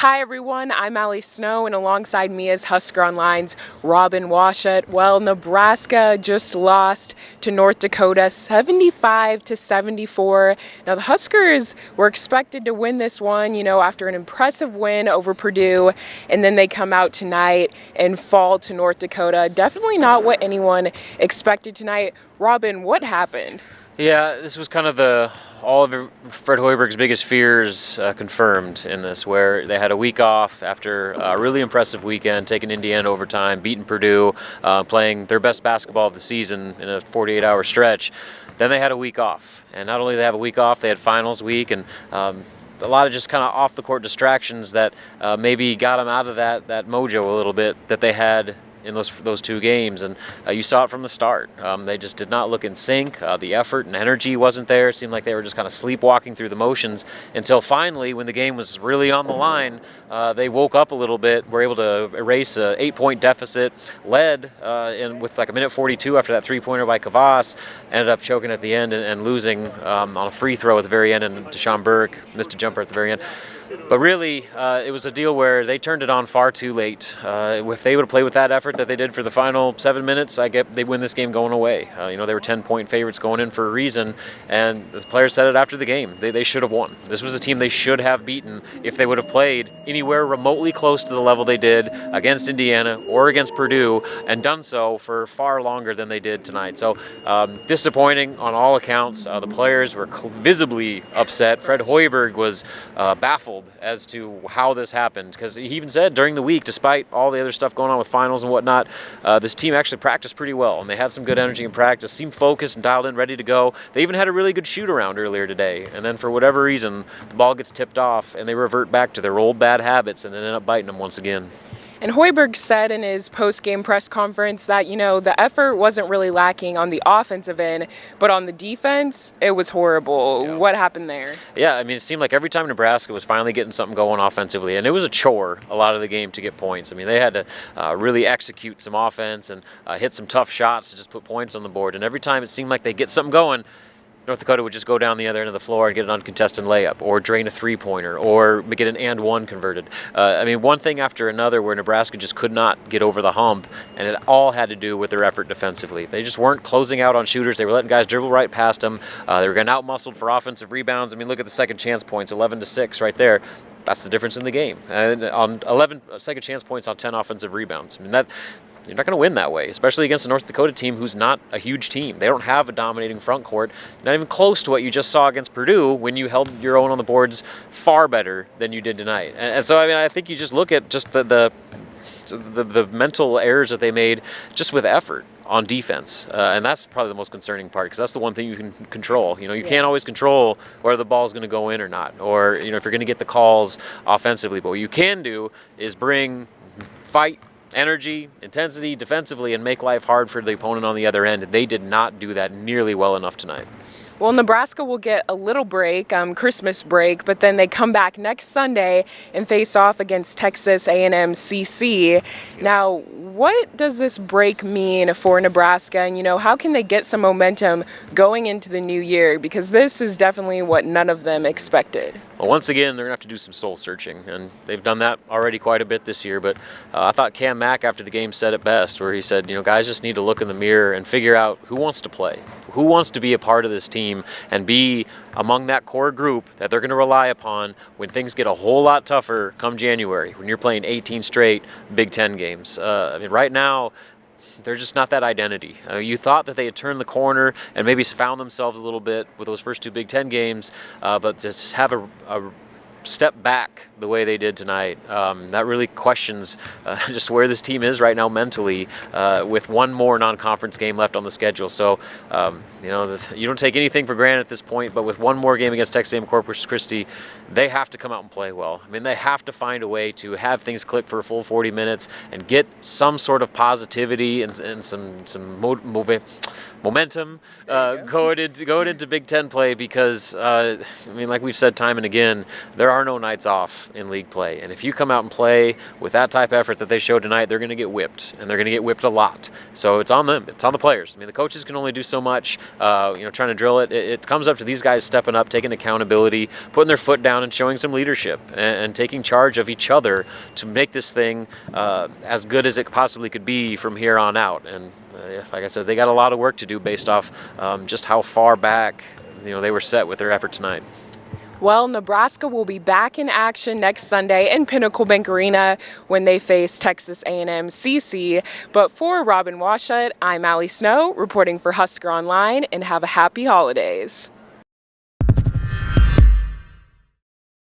Hi everyone, I'm Allie Snow, and alongside me is HuskerOnline's Robin Washut. Well, Nebraska just lost to North Dakota 75-74. Now the Huskers were expected to win this one, after an impressive win over Purdue, and then they come out tonight and fall to North Dakota. Definitely not what anyone expected tonight. Robin, what happened? Yeah, this was kind of all of Fred Hoiberg's biggest fears confirmed in this, where they had a week off after a really impressive weekend, taking Indiana overtime, beating Purdue, playing their best basketball of the season in a 48-hour stretch. Then they had a week off, and not only did they have a week off, they had finals week, and a lot of just kind of off-the-court distractions that maybe got them out of that mojo a little bit that they had in those two games, and you saw it from the start. They just did not look in sync. The effort and energy wasn't there. It seemed like they were just kind of sleepwalking through the motions until finally, when the game was really on the line, they woke up a little bit, were able to erase an 8-point deficit, led with like a minute 42 after that three-pointer by Kavas, ended up choking at the end and losing on a free throw at the very end, and Deshaun Burke missed a jumper at the very end. But really, it was a deal where they turned it on far too late. If they would have played with that effort that they did for the final 7 minutes, they win this game going away. They were 10-point favorites going in for a reason, and the players said it after the game. They should have won. This was a team they should have beaten if they would have played anywhere remotely close to the level they did against Indiana or against Purdue, and done so for far longer than they did tonight. So disappointing on all accounts. The players were visibly upset. Fred Hoiberg was baffled as to how this happened, because he even said during the week, despite all the other stuff going on with finals and whatnot, this team actually practiced pretty well, and they had some good energy in practice, seemed focused and dialed in, ready to go. They even had a really good shoot around earlier today, and then for whatever reason the ball gets tipped off and they revert back to their old bad habits and end up biting them once again. And Hoiberg said in his post-game press conference that, the effort wasn't really lacking on the offensive end, but on the defense, it was horrible. Yeah. What happened there? Yeah, it seemed like every time Nebraska was finally getting something going offensively, and it was a chore a lot of the game to get points. They had to really execute some offense and hit some tough shots to just put points on the board. And every time it seemed like they'd get something going, North Dakota would just go down the other end of the floor and get an uncontested layup, or drain a three-pointer, or get an and one converted. One thing after another where Nebraska just could not get over the hump, and it all had to do with their effort defensively. They just weren't closing out on shooters. They were letting guys dribble right past them. They were getting out-muscled for offensive rebounds. Look at the second chance points, 11-6 right there. That's the difference in the game. And on 11 second chance points on 10 offensive rebounds. You're not going to win that way, especially against a North Dakota team who's not a huge team. They don't have a dominating front court, not even close to what you just saw against Purdue when you held your own on the boards far better than you did tonight. And so, I think you just look at just the mental errors that they made just with effort on defense. And that's probably the most concerning part, because that's the one thing you can control. You can't always control whether the ball's going to go in or not, or, if you're going to get the calls offensively. But what you can do is fight, energy, intensity defensively, and make life hard for the opponent on the other end. They did not do that nearly well enough tonight. Well, Nebraska will get a little break, Christmas break, but then they come back next Sunday and face off against Texas A&M CC. Now, what does this break mean for Nebraska? And, how can they get some momentum going into the new year? Because this is definitely what none of them expected. Well, once again, they're going to have to do some soul searching, and they've done that already quite a bit this year. But I thought Cam Mack after the game said it best, where he said, guys just need to look in the mirror and figure out who wants to play, who wants to be a part of this team and be among that core group that they're going to rely upon when things get a whole lot tougher come January, when you're playing 18 straight Big Ten games. Right now, they're just not that identity. You thought that they had turned the corner and maybe found themselves a little bit with those first two Big Ten games, but just have a step back the way they did tonight, that really questions just where this team is right now mentally, with one more non-conference game left on the schedule. So, you don't take anything for granted at this point, but with one more game against Texas A&M Corpus Christi, they have to come out and play well. They have to find a way to have things click for a full 40 minutes and get some sort of positivity and some momentum going into Big Ten play, because, like we've said time and again, their there are no nights off in league play. And if you come out and play with that type of effort that they showed tonight, they're going to get whipped, and they're going to get whipped a lot. So it's on them. It's on the players. I mean, the coaches can only do so much, trying to drill it. It comes up to these guys stepping up, taking accountability, putting their foot down and showing some leadership and taking charge of each other to make this thing as good as it possibly could be from here on out. And like I said, they got a lot of work to do based off just how far back they were set with their effort tonight. Well, Nebraska will be back in action next Sunday in Pinnacle Bank Arena when they face Texas A&M CC. But for Robin Washut, I'm Allie Snow reporting for HuskerOnline, and have a happy holidays.